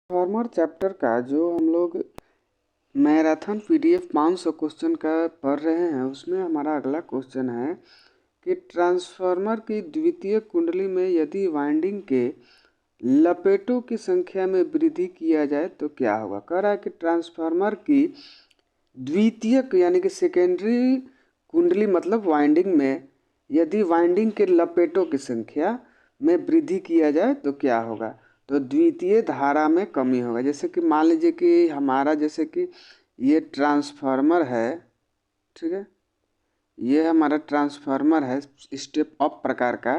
Transformer chapter का जो हम लोग मैराथन पीडीएफ 500 क्वेश्चन का पढ़ रहे हैं, उसमें हमारा अगला क्वेश्चन है कि ट्रांसफार्मर की द्वितीय कुंडली में यदि वाइंडिंग के लपेटों की संख्या में वृद्धि किया जाए तो क्या होगा। कह रहा है कि ट्रांसफार्मर की द्वितीयक यानी कि सेकेंडरी कुंडली मतलब वाइंडिंग में यदि वाइंडिंग के लपेटों की संख्या में वृद्धि किया जाए तो क्या होगा। तो द्वितीय धारा में कमी होगा। जैसे कि मान लीजिए कि हमारा जैसे कि ये ट्रांसफार्मर है, ठीक है, ये हमारा ट्रांसफार्मर है स्टेप अप प्रकार का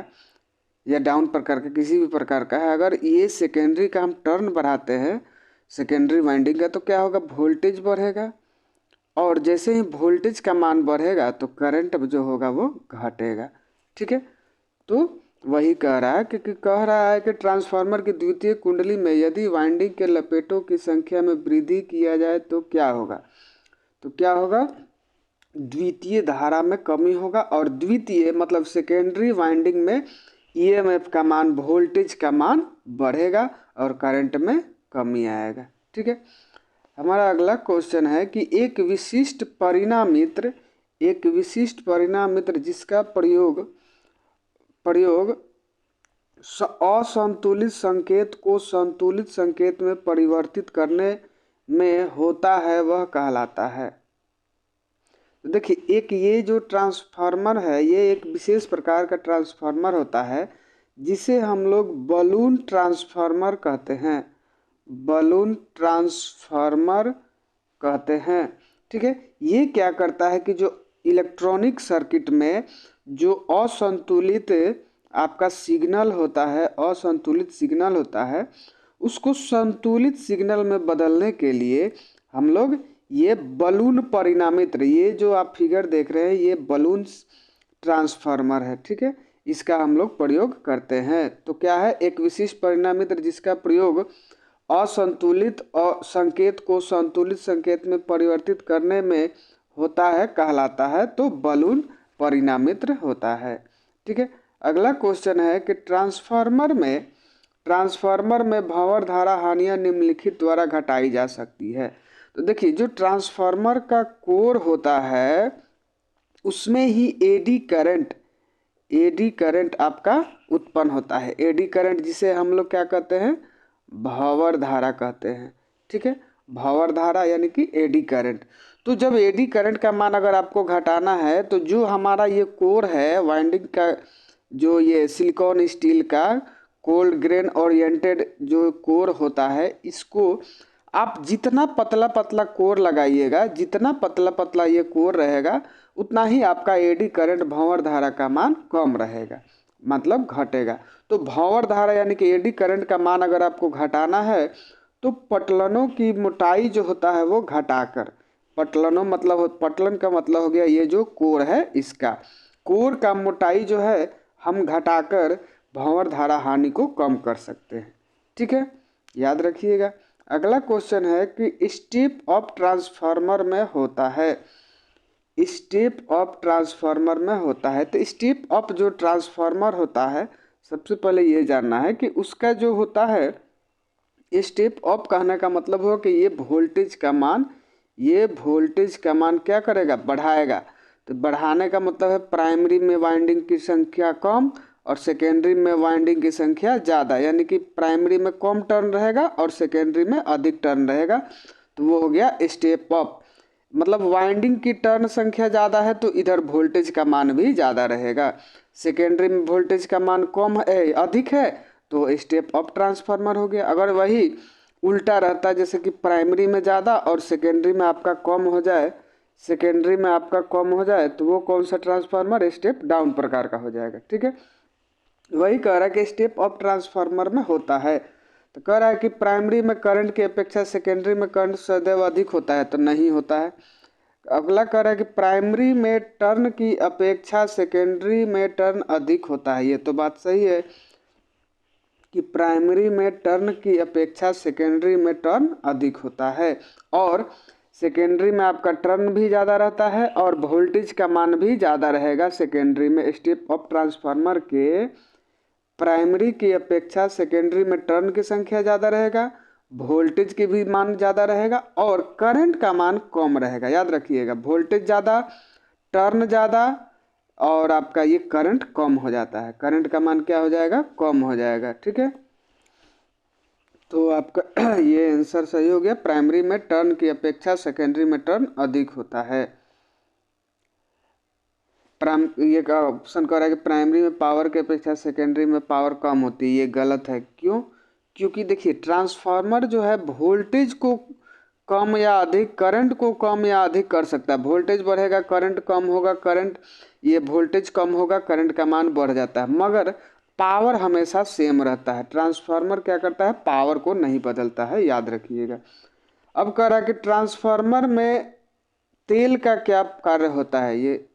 या डाउन प्रकार का, किसी भी प्रकार का है। अगर ये सेकेंडरी का हम टर्न बढ़ाते हैं सेकेंडरी वाइंडिंग का तो क्या होगा, वोल्टेज बढ़ेगा, और जैसे ही वोल्टेज का मान बढ़ेगा तो करंट जो होगा वो घटेगा। ठीक है, तो वही कह रहा है कि कह रहा है कि ट्रांसफार्मर की द्वितीय कुंडली में यदि वाइंडिंग के लपेटों की संख्या में वृद्धि किया जाए तो क्या होगा। तो क्या होगा, द्वितीय धारा में कमी होगा, और द्वितीय मतलब सेकेंडरी वाइंडिंग में ईएमएफ का मान, वोल्टेज का मान बढ़ेगा और करंट में कमी आएगा। ठीक है, हमारा अगला क्वेश्चन है कि एक विशिष्ट परिणामित्र जिसका प्रयोग असंतुलित संकेत को संतुलित संकेत में परिवर्तित करने में होता है वह कहलाता है। तो देखिए, एक ये जो ट्रांसफार्मर है ये एक विशेष प्रकार का ट्रांसफार्मर होता है जिसे हम लोग बलून ट्रांसफार्मर कहते हैं। बलून ट्रांसफार्मर कहते हैं। ठीक है, ये क्या करता है कि जो इलेक्ट्रॉनिक सर्किट में जो असंतुलित आपका सिग्नल होता है, असंतुलित सिग्नल होता है, उसको संतुलित सिग्नल में बदलने के लिए हम लोग ये बलून परिणामित्र, ये जो आप फिगर देख रहे हैं ये बलून ट्रांसफार्मर है। ठीक है, इसका हम लोग प्रयोग करते हैं। तो क्या है, एक विशिष्ट परिणामित्र जिसका प्रयोग असंतुलित संकेत को संतुलित संकेत में परिवर्तित करने में होता है कहलाता है, तो बलून परिणामित्र होता है। ठीक है, अगला क्वेश्चन है कि ट्रांसफार्मर में भंवर धारा हानियां निम्नलिखित द्वारा घटाई जा सकती है। तो देखिए, जो ट्रांसफार्मर का कोर होता है उसमें ही एडी करंट आपका उत्पन्न होता है। एडी करंट जिसे हम लोग क्या कहते हैं, भंवर धारा कहते हैं। ठीक है, भंवर धारा यानी कि एडी करंट। तो जब एडी करंट का मान अगर आपको घटाना है तो जो हमारा ये कोर है वाइंडिंग का, जो ये सिलिकॉन स्टील का कोल्ड ग्रेन ओरिएंटेड जो कोर होता है, इसको आप जितना पतला पतला कोर लगाइएगा, जितना पतला पतला ये कोर रहेगा उतना ही आपका एडी करंट भंवर धारा का मान कम रहेगा, मतलब घटेगा। तो भंवर धारा यानी कि एडी करंट का मान अगर आपको घटाना है तो पटलनों की मोटाई जो होता है वो घटाकर, पटलन का मतलब हो गया ये जो कोर है, इसका कोर का मोटाई जो है हम घटाकर भंवर धारा हानि को कम कर सकते हैं। ठीक है, याद रखिएगा। अगला क्वेश्चन है कि स्टेप अप ट्रांसफार्मर में होता है। स्टेप अप ट्रांसफार्मर में होता है, तो स्टेप अप जो ट्रांसफार्मर होता है, सबसे पहले ये जानना है कि उसका जो होता है स्टेप अप कहने का मतलब हो कि ये वोल्टेज का मान क्या करेगा, बढ़ाएगा। तो बढ़ाने का मतलब है प्राइमरी में वाइंडिंग की संख्या कम और सेकेंडरी में वाइंडिंग की संख्या ज़्यादा, यानी कि प्राइमरी में कम टर्न रहेगा और सेकेंडरी में अधिक टर्न रहेगा, तो वो हो गया स्टेप अप। मतलब वाइंडिंग की टर्न संख्या ज़्यादा है तो इधर वोल्टेज का मान भी ज़्यादा रहेगा। सेकेंडरी में वोल्टेज का मान कम है, अधिक है, तो स्टेप अप ट्रांसफार्मर हो गया। अगर वही उल्टा रहता, जैसे कि प्राइमरी में ज़्यादा और सेकेंडरी में आपका कम हो जाए, तो वो कौन सा ट्रांसफार्मर, स्टेप डाउन प्रकार का हो जाएगा। ठीक है, वही कह रहा है कि स्टेप अप ट्रांसफार्मर में होता है। तो कह रहा है कि प्राइमरी में करंट की अपेक्षा सेकेंडरी में करंट सदैव अधिक होता है, तो नहीं होता है। अगला कह रहा है कि प्राइमरी में टर्न की अपेक्षा सेकेंडरी में टर्न अधिक होता है। ये तो बात सही है कि प्राइमरी में टर्न की अपेक्षा सेकेंडरी में टर्न अधिक होता है, और सेकेंडरी में आपका टर्न भी ज़्यादा रहता है और वोल्टेज का मान भी ज़्यादा रहेगा सेकेंडरी में। स्टेप अप ट्रांसफार्मर के प्राइमरी की अपेक्षा सेकेंडरी में टर्न की संख्या ज़्यादा रहेगा वोल्टेज के भी मान ज़्यादा रहेगा और करंट का मान कम रहेगा। याद रखिएगा, वोल्टेज ज़्यादा, टर्न ज़्यादा और आपका ये करंट कम हो जाता है। करंट का मान क्या हो जाएगा? कम हो जाएगा। ठीक है, तो आपका ये आंसर सही हो गया। प्राइमरी में टर्न की अपेक्षा सेकेंडरी में टर्न अधिक होता है। ये का ऑप्शन कह रहा है कि प्राइमरी में पावर की अपेक्षा सेकेंडरी में पावर कम होती है। ये गलत है। क्यों? क्योंकि देखिए, ट्रांसफार्मर जो है वोल्टेज को कम या अधिक, करंट को कम या अधिक कर सकता है। वोल्टेज बढ़ेगा, करंट कम होगा, करंट ये वोल्टेज कम होगा, करंट का मान बढ़ जाता है, मगर पावर हमेशा सेम रहता है। ट्रांसफार्मर क्या करता है? पावर को नहीं बदलता है। याद रखिएगा। अब कह रहा है कि ट्रांसफार्मर में तेल का क्या कार्य होता है? ये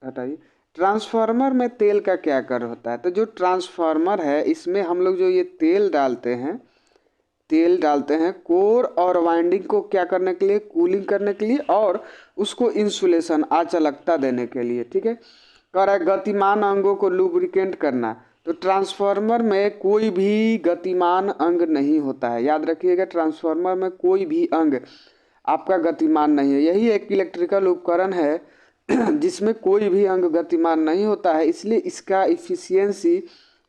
हटाइए। ट्रांसफार्मर में तेल का क्या कार्य होता है? तो जो ट्रांसफार्मर है इसमें हम लोग जो ये तेल डालते हैं कोर और वाइंडिंग को क्या करने के लिए? कूलिंग करने के लिए और उसको इंसुलेशन, अचालकता देने के लिए। ठीक है, कह रहा है गतिमान अंगों को लुब्रिकेंट करना। तो ट्रांसफार्मर में कोई भी गतिमान अंग नहीं होता है। याद रखिएगा, ट्रांसफार्मर में कोई भी अंग आपका गतिमान नहीं है। यही एक इलेक्ट्रिकल उपकरण है जिसमें कोई भी अंग गतिमान नहीं होता है, इसलिए इसका इफिशियंसी,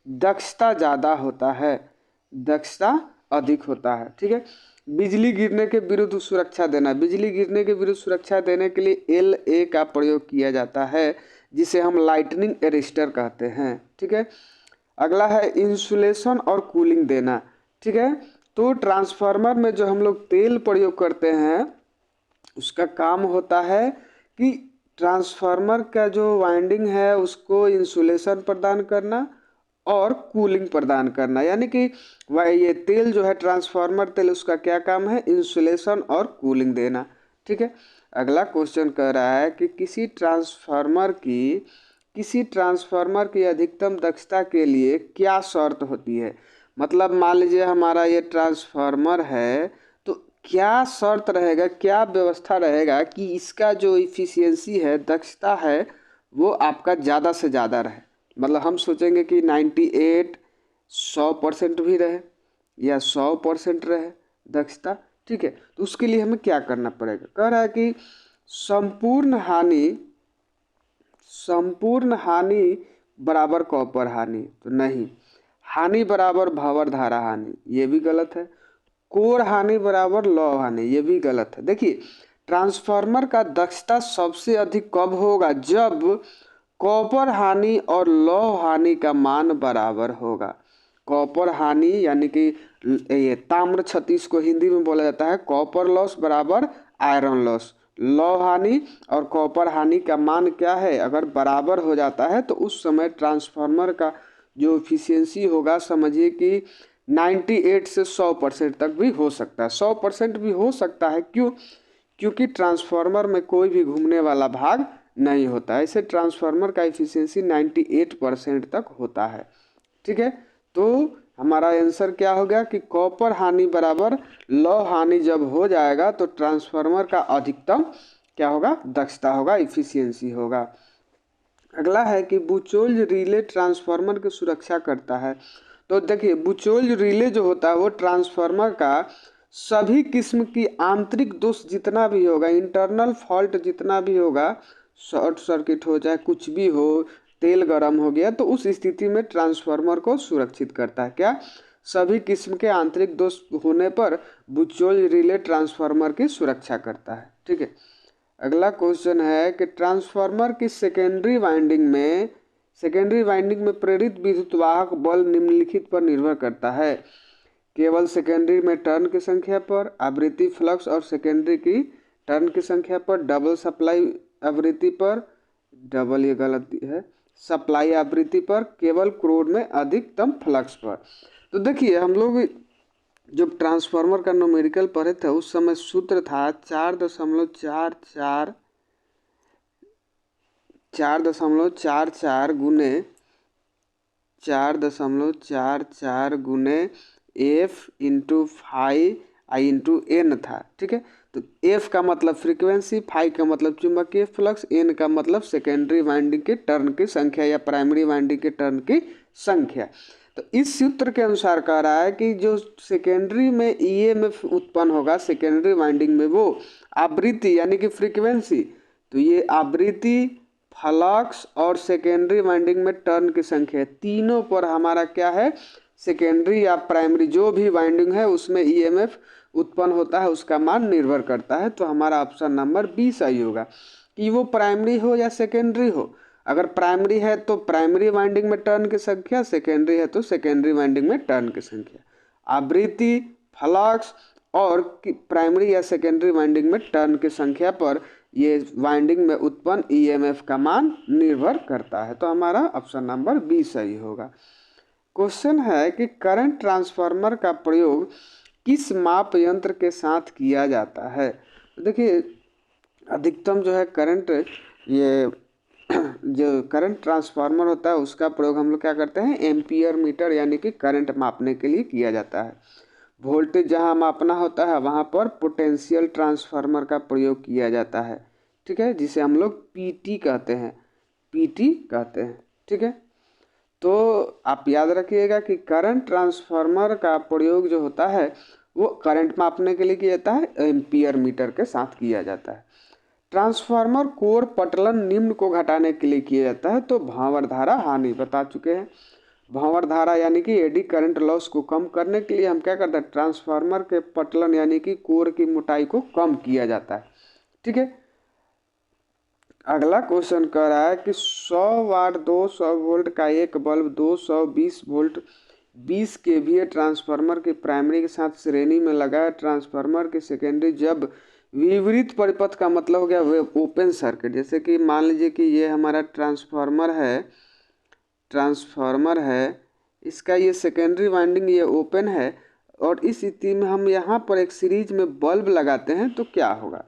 दक्षता ज़्यादा होता है, दक्षता अधिक होता है। ठीक है, बिजली गिरने के विरुद्ध सुरक्षा देना। बिजली गिरने के विरुद्ध सुरक्षा देने के लिए LA का प्रयोग किया जाता है, जिसे हम लाइटनिंग अरेस्टर कहते हैं। ठीक है, अगला है इंसुलेशन और कूलिंग देना। ठीक है, तो ट्रांसफार्मर में जो हम लोग तेल प्रयोग करते हैं उसका काम होता है कि ट्रांसफार्मर का जो वाइंडिंग है उसको इंसुलेशन प्रदान करना और कूलिंग प्रदान करना। यानी कि ये तेल जो है ट्रांसफार्मर तेल, उसका क्या काम है? इंसुलेशन और कूलिंग देना। ठीक है, अगला क्वेश्चन कह रहा है कि किसी ट्रांसफार्मर की अधिकतम दक्षता के लिए क्या शर्त होती है? मतलब मान लीजिए हमारा ये ट्रांसफार्मर है, तो क्या शर्त रहेगा, क्या व्यवस्था रहेगा कि इसका जो इफिशियंसी है, दक्षता है, वो आपका ज़्यादा से ज़्यादा रहे। मतलब हम सोचेंगे कि 98 100% भी रहे या 100% रहे दक्षता। ठीक है, तो उसके लिए हमें क्या करना पड़ेगा? कह रहा है कि संपूर्ण हानि बराबर कॉपर हानि, तो नहीं। हानि बराबर भंवर धारा हानि, ये भी गलत है। कोर हानि बराबर लौह हानि, ये भी गलत है। देखिए, ट्रांसफार्मर का दक्षता सबसे अधिक कब होगा? जब कॉपर हानि और लौह हानि का मान बराबर होगा। कॉपर हानि यानी कि ये ताम्र क्षति, इसको हिंदी में बोला जाता है कॉपर लॉस बराबर आयरन लॉस। लौह हानि और कॉपर हानि का मान क्या है? अगर बराबर हो जाता है तो उस समय ट्रांसफार्मर का जो एफिशिएंसी होगा, समझिए कि 98 से 100% तक भी हो सकता है। 100% भी हो सकता है। क्यों? क्योंकि ट्रांसफार्मर में कोई भी घूमने वाला भाग नहीं होता है। इसे ट्रांसफार्मर का एफिशिएंसी 98% तक होता है। ठीक है, तो हमारा आंसर क्या हो गया कि कॉपर हानि बराबर लौह हानि जब हो जाएगा तो ट्रांसफार्मर का अधिकतम क्या होगा? दक्षता होगा, इफिशियंसी होगा। अगला है कि बुचोल्ज रिले ट्रांसफार्मर की सुरक्षा करता है। तो देखिए, बुचोल्ज रिले जो होता है वो ट्रांसफार्मर का सभी किस्म की आंतरिक दोष जितना भी होगा, इंटरनल फॉल्ट जितना भी होगा, शॉर्ट सर्किट हो चाहे कुछ भी हो, तेल गर्म हो गया, तो उस स्थिति में ट्रांसफार्मर को सुरक्षित करता है। क्या? सभी किस्म के आंतरिक दोष होने पर बुचोल्ज रिले ट्रांसफार्मर की सुरक्षा करता है। ठीक है, अगला क्वेश्चन है कि ट्रांसफार्मर की सेकेंडरी वाइंडिंग में प्रेरित विद्युतवाहक बल निम्नलिखित पर निर्भर करता है। केवल सेकेंडरी में टर्न की संख्या पर, आवृत्ति फ्लक्स और सेकेंडरी की टर्न की संख्या पर, डबल सप्लाई आवृत्ति पर, डबल ये गलत है, सप्लाई आवृत्ति पर, केवल कोर में अधिकतम फ्लक्स पर। तो देखिए, हम लोग जब ट्रांसफार्मर का न्यूमेरिकल पढ़े थे उस समय सूत्र था 4.44 गुने 4.44 F इंटू फाई आई इंटू एन था। ठीक है, तो F का मतलब फ्रीक्वेंसी, फाई का मतलब चुंबकीय फ्लक्स, एन का मतलब सेकेंडरी वाइंडिंग के टर्न की संख्या या प्राइमरी वाइंडिंग के टर्न की संख्या। तो इस सूत्र के अनुसार कह रहा है कि जो सेकेंडरी में ईएमएफ उत्पन्न होगा सेकेंडरी वाइंडिंग में, वो आवृत्ति यानी कि फ्रीक्वेंसी, तो ये आवृत्ति, फ्लक्स और सेकेंडरी वाइंडिंग में टर्न की संख्या, तीनों पर हमारा क्या है, सेकेंडरी या प्राइमरी जो भी वाइंडिंग है उसमें ईएमएफ उत्पन्न होता है उसका मान निर्भर करता है। तो हमारा ऑप्शन नंबर 20 सही होगा कि वो प्राइमरी हो या सेकेंडरी हो। अगर प्राइमरी है तो प्राइमरी वाइंडिंग में टर्न की संख्या, सेकेंडरी है तो सेकेंडरी वाइंडिंग में टर्न की संख्या, आवृत्ति, फ्लक्स और प्राइमरी या सेकेंडरी वाइंडिंग में टर्न की संख्या पर ये वाइंडिंग में उत्पन्न ईएमएफ का मान निर्भर करता है। तो हमारा ऑप्शन नंबर 20 सही होगा। क्वेश्चन है कि करंट ट्रांसफार्मर का प्रयोग किस माप यंत्र के साथ किया जाता है। देखिए अधिकतम जो है करंट, ये जो करंट ट्रांसफार्मर होता है उसका प्रयोग हम लोग क्या करते हैं, एम्पियर मीटर यानी कि करंट मापने के लिए किया जाता है। वोल्टेज जहाँ मापना होता है वहाँ पर पोटेंशियल ट्रांसफार्मर का प्रयोग किया जाता है, ठीक है, जिसे हम लोग पीटी कहते हैं, पीटी कहते हैं, ठीक है। तो आप याद रखिएगा कि करंट ट्रांसफार्मर का प्रयोग जो होता है वो करंट मापने के लिए किया जाता है, एम्पियर मीटर के साथ किया जाता है। ट्रांसफार्मर कोर पटलन निम्न को घटाने के लिए किया जाता है। तो भंवर धारा हानि बता चुके हैं। भंवर धारा यानी कि एडी करंट लॉस को कम करने के लिए हम क्या करते हैं, ट्रांसफार्मर के पटलन यानी कि कोर की मोटाई को कम किया जाता है, ठीक है। अगला क्वेश्चन कह रहा है कि 100 वाट 200 वोल्ट का एक बल्ब 220 वोल्ट 20 केवीए ट्रांसफार्मर की प्राइमरी के साथ श्रेणी में लगा है। ट्रांसफार्मर की सेकेंडरी जब विपरीत परिपथ का मतलब हो गया वे ओपन सर्किट, जैसे कि मान लीजिए कि ये हमारा ट्रांसफार्मर है, इसका ये सेकेंडरी वाइंडिंग ये ओपन है और इस स्थिति में हम यहाँ पर एक सीरीज में बल्ब लगाते हैं तो क्या होगा।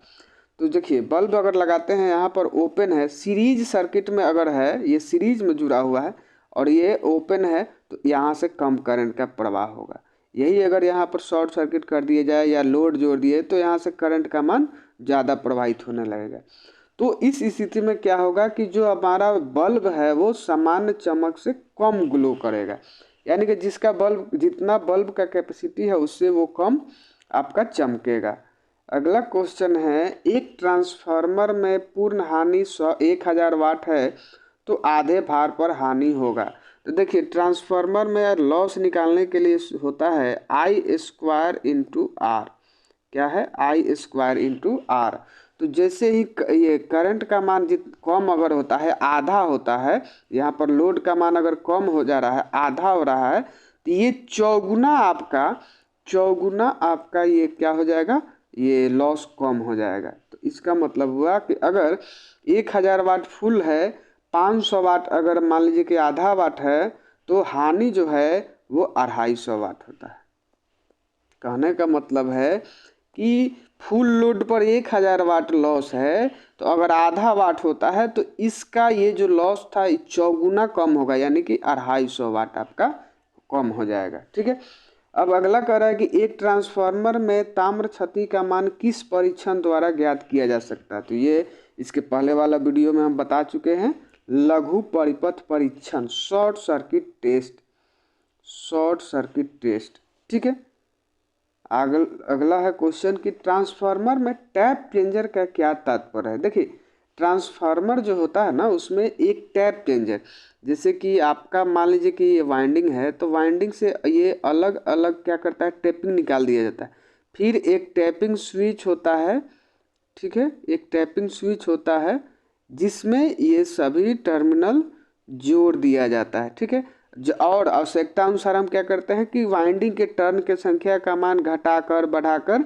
तो देखिए बल्ब अगर लगाते हैं यहाँ पर ओपन है, सीरीज सर्किट में अगर है, ये सीरीज में जुड़ा हुआ है और ये ओपन है तो यहाँ से कम करंट का प्रवाह होगा। यही अगर यहाँ पर शॉर्ट सर्किट कर दिया जाए या लोड जोड़ दिए तो यहाँ से करंट का मान ज़्यादा प्रवाहित होने लगेगा। तो इस स्थिति में क्या होगा कि जो हमारा बल्ब है वो सामान्य चमक से कम ग्लो करेगा, यानी कि जिसका बल्ब जितना बल्ब का कैपेसिटी है उससे वो कम आपका चमकेगा। अगला क्वेश्चन है, एक ट्रांसफार्मर में पूर्ण हानि 1000 वाट है तो आधे भार पर हानि होगा। तो देखिए ट्रांसफार्मर में लॉस निकालने के लिए होता है I² इंटू आर, क्या है I² इंटू आर। तो जैसे ही ये करंट का मान कम अगर होता है, आधा होता है, यहाँ पर लोड का मान अगर कम हो जा रहा है, आधा हो रहा है, तो ये चौगुना आपका ये क्या हो जाएगा, ये लॉस कम हो जाएगा। तो इसका मतलब हुआ कि अगर 1000 वाट फुल है, 500 वाट अगर मान लीजिए कि आधा वाट है, तो हानि जो है वो 250 वाट होता है। कहने का मतलब है कि फुल लोड पर 1000 वाट लॉस है, तो अगर आधा वाट होता है तो इसका ये जो लॉस था चौगुना कम होगा, यानी कि 250 वाट आपका कम हो जाएगा, ठीक है। अब अगला कह रहा है कि एक ट्रांसफार्मर में ताम्र क्षति का मान किस परीक्षण द्वारा ज्ञात किया जा सकता है। तो ये इसके पहले वाला वीडियो में हम बता चुके हैं, लघु परिपथ परीक्षण, शॉर्ट सर्किट टेस्ट, ठीक है। अगला है क्वेश्चन कि ट्रांसफार्मर में टैप चेंजर का क्या तात्पर्य है। देखिए ट्रांसफार्मर जो होता है ना उसमें एक टैप चेंजर, जैसे कि आपका मान लीजिए कि ये वाइंडिंग है तो वाइंडिंग से ये अलग अलग क्या करता है, टैपिंग निकाल दिया जाता है। फिर एक टैपिंग स्विच होता है, ठीक है, एक टैपिंग स्विच होता है जिसमें ये सभी टर्मिनल जोड़ दिया जाता है, ठीक है। और आवश्यकता अनुसार हम क्या करते हैं कि वाइंडिंग के टर्न के संख्या का मान घटाकर बढ़ाकर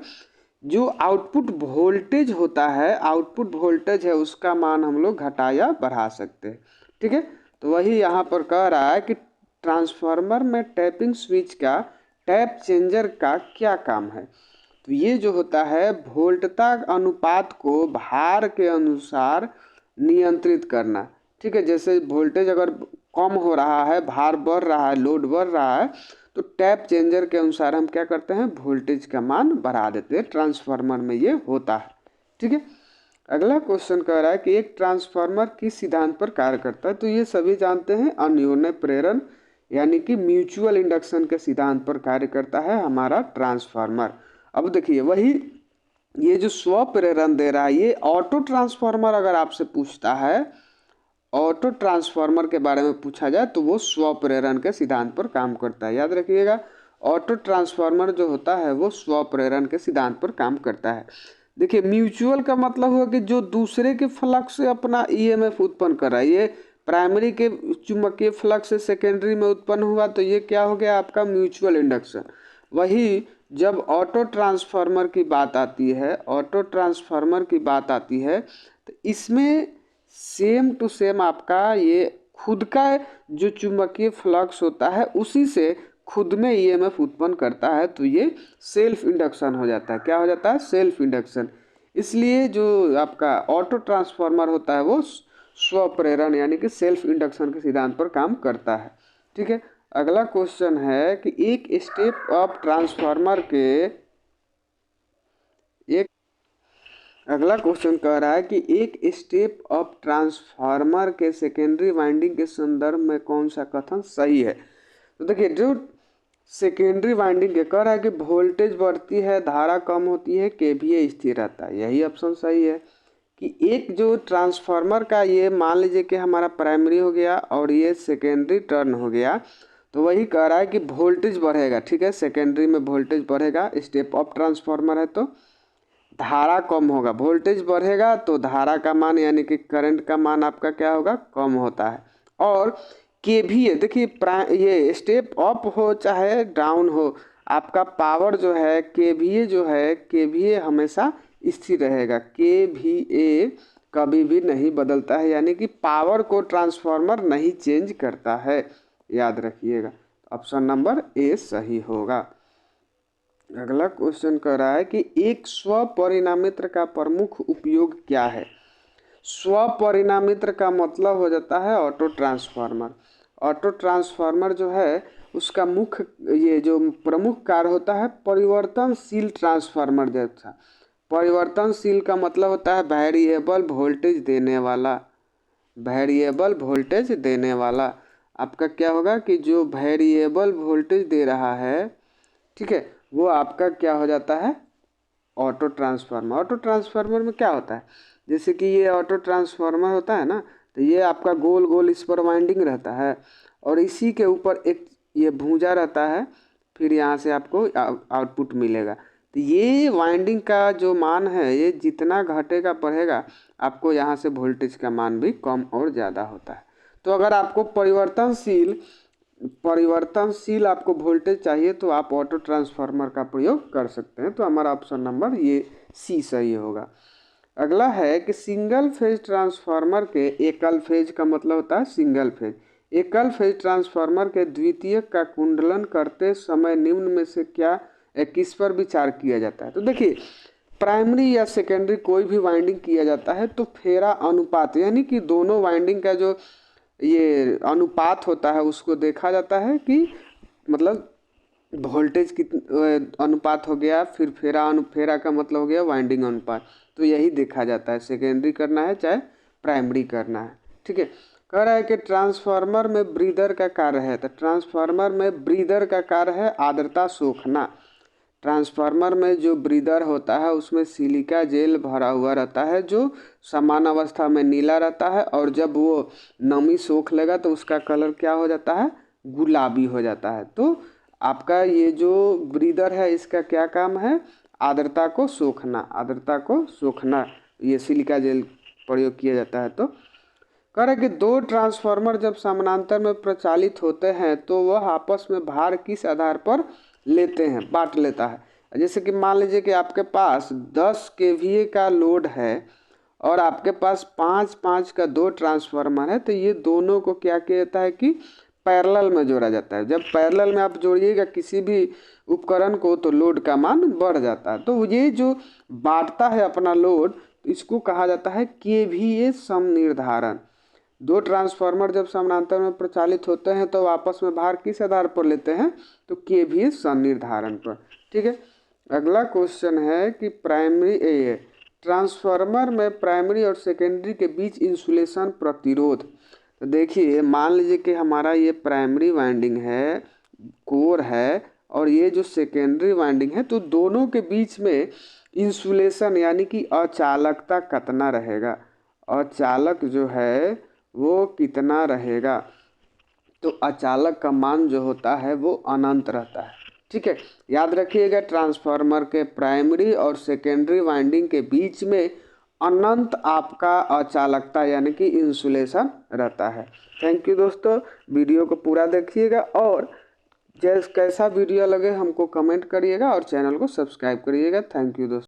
जो आउटपुट वोल्टेज होता है, आउटपुट वोल्टेज है उसका मान हम लोग घटा या बढ़ा सकते हैं, ठीक है। तो वही यहाँ पर कह रहा है कि ट्रांसफार्मर में टैपिंग स्विच का, टैप चेंजर का क्या काम है। तो ये जो होता है वोल्टता अनुपात को भार के अनुसार नियंत्रित करना, ठीक है। जैसे वोल्टेज अगर कम हो रहा है, भार बढ़ रहा है, लोड बढ़ रहा है, तो टैप चेंजर के अनुसार हम क्या करते हैं, वोल्टेज का मान बढ़ा देते हैं। ट्रांसफार्मर में ये होता है, ठीक है। अगला क्वेश्चन कह रहा है कि एक ट्रांसफार्मर किस सिद्धांत पर कार्य करता है। तो ये सभी जानते हैं, अन्योन्य प्रेरण यानी कि म्यूचुअल इंडक्शन के सिद्धांत पर कार्य करता है हमारा ट्रांसफार्मर। अब देखिए वही ये जो स्व प्रेरण दे रहा है, ये ऑटो ट्रांसफार्मर अगर आपसे पूछता है, ऑटो ट्रांसफार्मर के बारे में पूछा जाए तो वो स्व प्रेरण के सिद्धांत पर काम करता है। याद रखिएगा, ऑटो ट्रांसफार्मर जो होता है वो स्व प्रेरण के सिद्धांत पर काम करता है। देखिए म्यूचुअल का मतलब हुआ कि जो दूसरे के फ्लक्स से अपना ईएमएफ उत्पन्न कर रहा है, ये प्राइमरी के चुंबकीय फ्लक्स से सेकेंडरी में उत्पन्न हुआ तो ये क्या हो गया आपका म्यूचुअल इंडक्शन। वही जब ऑटो ट्रांसफार्मर की बात आती है, ऑटो ट्रांसफार्मर की बात आती है तो इसमें सेम टू सेम आपका ये खुद का जो चुंबकीय फ्लक्स होता है उसी से खुद में ईएमएफ उत्पन्न करता है, तो ये सेल्फ इंडक्शन हो जाता है। क्या हो जाता है? Self induction. इसलिए जो आपका ऑटो ट्रांसफार्मर होता है वो स्व प्रेरण यानी कि सेल्फ इंडक्शन के सिद्धांत पर काम करता है। ठीक है, अगला क्वेश्चन है कि एक स्टेप अप ट्रांसफार्मर के अगला क्वेश्चन कह रहा है कि एक स्टेप अप ट्रांसफार्मर के सेकेंडरी वाइंडिंग के संदर्भ में कौन सा कथन सही है। तो देखिए जो सेकेंडरी वाइंडिंग के कह रहा है कि वोल्टेज बढ़ती है, धारा कम होती है, केवीए स्थिर रहता है। यही ऑप्शन सही है कि एक जो ट्रांसफार्मर का ये मान लीजिए कि हमारा प्राइमरी हो गया और ये सेकेंडरी टर्न हो गया, तो वही कह रहा है कि वोल्टेज बढ़ेगा। ठीक है, सेकेंडरी में वोल्टेज बढ़ेगा, स्टेप अप ट्रांसफार्मर है तो धारा कम होगा। वोल्टेज बढ़ेगा तो धारा का मान यानी कि करंट का मान आपका क्या होगा? कम होता है। और केवीए देखिए ये स्टेप अप हो चाहे डाउन हो, आपका पावर जो है केवीए जो है, केवीए हमेशा स्थिर रहेगा। केवीए कभी भी नहीं बदलता है, यानी कि पावर को ट्रांसफार्मर नहीं चेंज करता है। याद रखिएगा, ऑप्शन नंबर ए सही होगा। अगला क्वेश्चन कह रहा है कि एक स्वपरिणामित्र का प्रमुख उपयोग क्या है। स्वपरिणामित्र का मतलब हो जाता है ऑटो ट्रांसफार्मर। ऑटो ट्रांसफार्मर जो है उसका मुख्य ये जो प्रमुख कार्य होता है परिवर्तनशील ट्रांसफार्मर जैसा। परिवर्तनशील का मतलब होता है वेरिएबल वोल्टेज देने वाला। वेरिएबल वोल्टेज देने वाला आपका क्या होगा कि जो वेरिएबल वोल्टेज दे रहा है, ठीक है, वो आपका क्या हो जाता है? Auto transformer. ऑटो ट्रांसफार्मर में क्या होता है, जैसे कि ये ऑटो ट्रांसफार्मर होता है ना, तो ये आपका गोल गोल इस पर वाइंडिंग रहता है और इसी के ऊपर एक ये भूजा रहता है, फिर यहाँ से आपको आउटपुट मिलेगा। तो ये वाइंडिंग का जो मान है ये जितना घटेगा बढ़ेगा, आपको यहाँ से वोल्टेज का मान भी कम और ज़्यादा होता है। तो अगर आपको परिवर्तनशील आपको वोल्टेज चाहिए तो आप ऑटो ट्रांसफार्मर का प्रयोग कर सकते हैं। तो हमारा ऑप्शन नंबर ये सी सही होगा। अगला है कि सिंगल फेज ट्रांसफार्मर के एकल फेज का मतलब होता है सिंगल फेज। एकल फेज ट्रांसफार्मर के द्वितीयक का कुंडलन करते समय निम्न में से क्या किस पर विचार किया जाता है। तो देखिए प्राइमरी या सेकेंडरी कोई भी वाइंडिंग किया जाता है तो फेरा अनुपात यानी कि दोनों वाइंडिंग का जो ये अनुपात होता है उसको देखा जाता है कि मतलब वोल्टेज कितना अनुपात हो गया, फिर फेरा का मतलब हो गया वाइंडिंग अनुपात। तो यही देखा जाता है, सेकेंडरी करना है चाहे प्राइमरी करना है। ठीक है, कह रहा है कि ट्रांसफार्मर में ब्रीदर का कार्य है, तो ट्रांसफार्मर में ब्रीदर का कार्य है आर्द्रता सोखना। ट्रांसफार्मर में जो ब्रीदर होता है उसमें सिलिका जेल भरा हुआ रहता है जो समान अवस्था में नीला रहता है, और जब वो नमी सोख लेगा तो उसका कलर क्या हो जाता है? गुलाबी हो जाता है। तो आपका ये जो ब्रीदर है इसका क्या काम है? आर्द्रता को सोखना। आर्द्रता को सोखना ये सिलिका जेल प्रयोग किया जाता है। तो कह रहे कि दो ट्रांसफार्मर जब समानांतर में प्रचालित होते हैं तो वह आपस में भार किस आधार पर लेते हैं, बांट लेता है। जैसे कि मान लीजिए कि आपके पास 10 केवीए का लोड है और आपके पास 5-5 का दो ट्रांसफार्मर है, तो ये दोनों को क्या किया जाता है कि पैरेलल में जोड़ा जाता है। जब पैरेलल में आप जोड़िएगा किसी भी उपकरण को तो लोड का मान बढ़ जाता है। तो ये जो बांटता है अपना लोड, इसको कहा जाता है केवीए समनिर्धारण। दो ट्रांसफार्मर जब समानांतर में प्रचालित होते हैं तो आपस में भार किस आधार पर लेते हैं? तो केवीए समनिर्धारण पर। ठीक है, अगला क्वेश्चन है कि ट्रांसफार्मर में प्राइमरी और सेकेंडरी के बीच इंसुलेशन प्रतिरोध। तो देखिए मान लीजिए कि हमारा ये प्राइमरी वाइंडिंग है, कोर है, और ये जो सेकेंडरी वाइंडिंग है, तो दोनों के बीच में इंसुलेशन यानी कि अचालकता कितना रहेगा, अचालक जो है वो कितना रहेगा। तो अचालक का मान जो होता है वो अनंत रहता है। ठीक है, याद रखिएगा ट्रांसफार्मर के प्राइमरी और सेकेंडरी वाइंडिंग के बीच में अनंत आपका अचालकता यानी कि इंसुलेशन रहता है। थैंक यू दोस्तों, वीडियो को पूरा देखिएगा और कैसा वीडियो लगे हमको कमेंट करिएगा और चैनल को सब्सक्राइब करिएगा। थैंक यू दोस्तों।